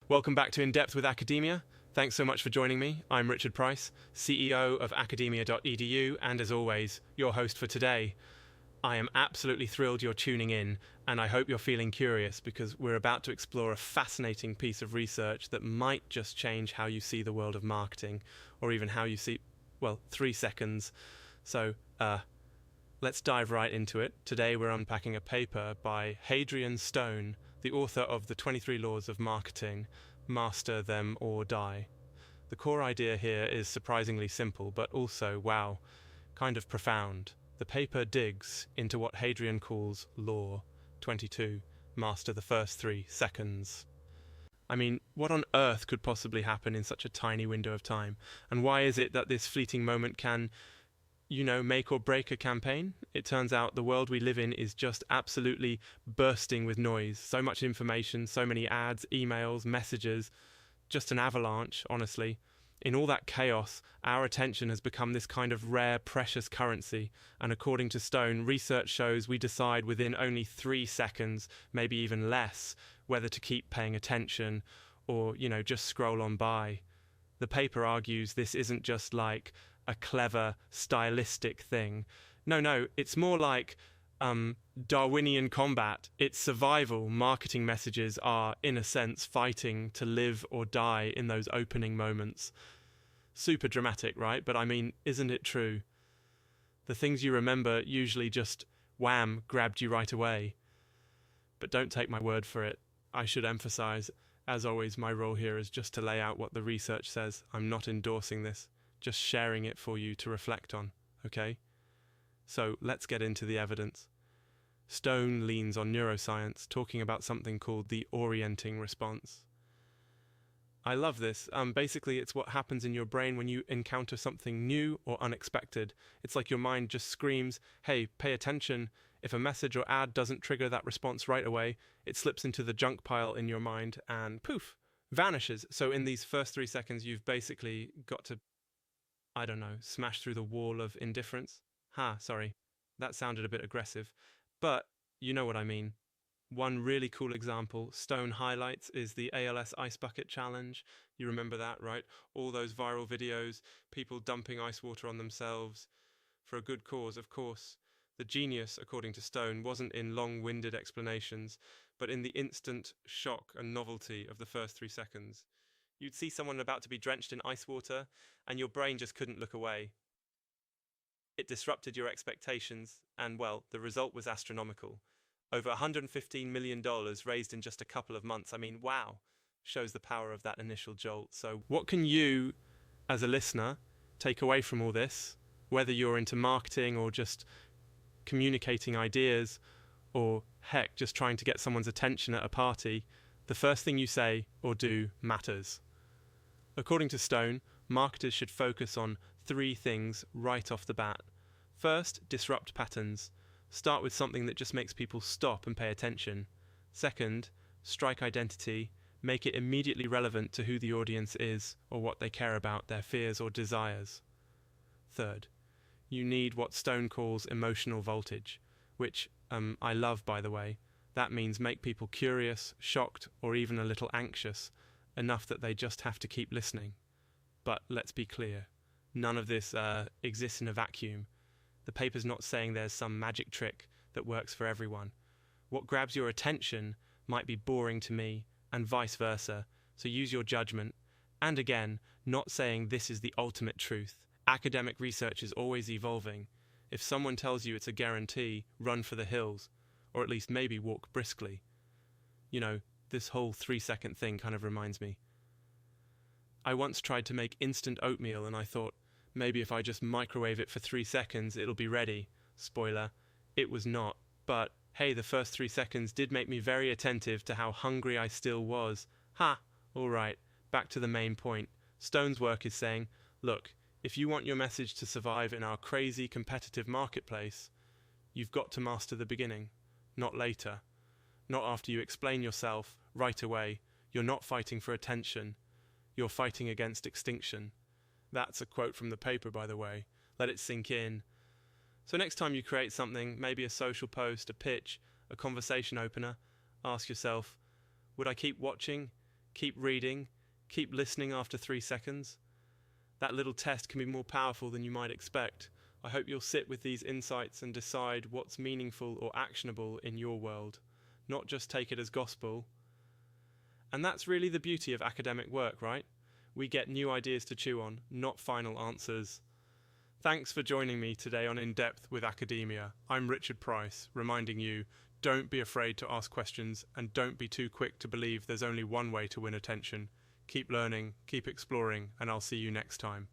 Welcome back to In Depth with Academia. Thanks so much for joining me. I'm Richard Price, CEO of academia.edu, and as always, your host for today. I am absolutely thrilled you're tuning in, and I hope you're feeling curious because we're about to explore a fascinating piece of research that might just change how you see the world of marketing, or even how you see, 3 seconds. So, let's dive right into it. Today we're unpacking a paper by Hadrian Stone, the author of the 23 Laws of Marketing, Master Them or Die. The core idea here is surprisingly simple, but also, wow, kind of profound. The paper digs into what Hadrian calls Law 22, master the first 3 seconds. I mean, what on earth could possibly happen in such a tiny window of time? And why is it that this fleeting moment can make or break a campaign? It turns out the world we live in is just absolutely bursting with noise. So much information, so many ads, emails, messages, just an avalanche, honestly. In all that chaos, our attention has become this kind of rare, precious currency. And according to Stone, research shows we decide within only 3 seconds, maybe even less, whether to keep paying attention or, just scroll on by. The paper argues this isn't just like a clever, stylistic thing. No, it's more like Darwinian combat. It's survival. Marketing messages are, in a sense, fighting to live or die in those opening moments. Super dramatic, right? But I mean, isn't it true? The things you remember usually just, wham, grabbed you right away. But don't take my word for it. I should emphasize, as always, my role here is just to lay out what the research says. I'm not endorsing this. Just sharing it for you to reflect on, okay? So let's get into the evidence. Stone leans on neuroscience, talking about something called the orienting response. I love this. Basically, it's what happens in your brain when you encounter something new or unexpected. It's like your mind just screams, hey, pay attention. If a message or ad doesn't trigger that response right away, it slips into the junk pile in your mind and poof, vanishes. So in these first 3 seconds, you've basically got to smash through the wall of indifference. Sorry, that sounded a bit aggressive, but you know what I mean. One really cool example Stone highlights is the ALS Ice Bucket challenge. You remember that, right? All those viral videos, people dumping ice water on themselves for a good cause, of course. The genius, according to Stone, wasn't in long-winded explanations, but in the instant shock and novelty of the first 3 seconds. You'd see someone about to be drenched in ice water, and your brain just couldn't look away. It disrupted your expectations, and the result was astronomical. Over $115 million raised in just a couple of months. I mean, wow, shows the power of that initial jolt. So what can you, as a listener, take away from all this? Whether you're into marketing or just communicating ideas, or heck, just trying to get someone's attention at a party, the first thing you say or do matters. According to Stone, marketers should focus on 3 things right off the bat. First, disrupt patterns. Start with something that just makes people stop and pay attention. Second, strike identity. Make it immediately relevant to who the audience is or what they care about, their fears or desires. Third, you need what Stone calls emotional voltage, which I love, by the way. That means make people curious, shocked, or even a little anxious, enough that they just have to keep listening. But let's be clear, none of this exists in a vacuum. The paper's not saying there's some magic trick that works for everyone. What grabs your attention might be boring to me, and vice versa, so use your judgment. And again, not saying this is the ultimate truth. Academic research is always evolving. If someone tells you it's a guarantee, run for the hills, or at least maybe walk briskly. This whole 3-second thing kind of reminds me. I once tried to make instant oatmeal and I thought, maybe if I just microwave it for 3 seconds, it'll be ready. Spoiler, it was not. But hey, the first 3 seconds did make me very attentive to how hungry I still was. Alright, back to the main point. Stone's work is saying, look, if you want your message to survive in our crazy competitive marketplace, you've got to master the beginning, not later. Not after you explain yourself right away. You're not fighting for attention. You're fighting against extinction. That's a quote from the paper, by the way. Let it sink in. So next time you create something, maybe a social post, a pitch, a conversation opener, ask yourself, would I keep watching, Keep reading, keep listening after 3 seconds. That little test can be more powerful than you might expect. I hope you'll sit with these insights and decide what's meaningful or actionable in your world, not just take it as gospel. And that's really the beauty of academic work, right? We get new ideas to chew on, not final answers. Thanks for joining me today on In Depth with Academia. I'm Richard Price, reminding you, don't be afraid to ask questions and don't be too quick to believe there's only one way to win attention. Keep learning, keep exploring, and I'll see you next time.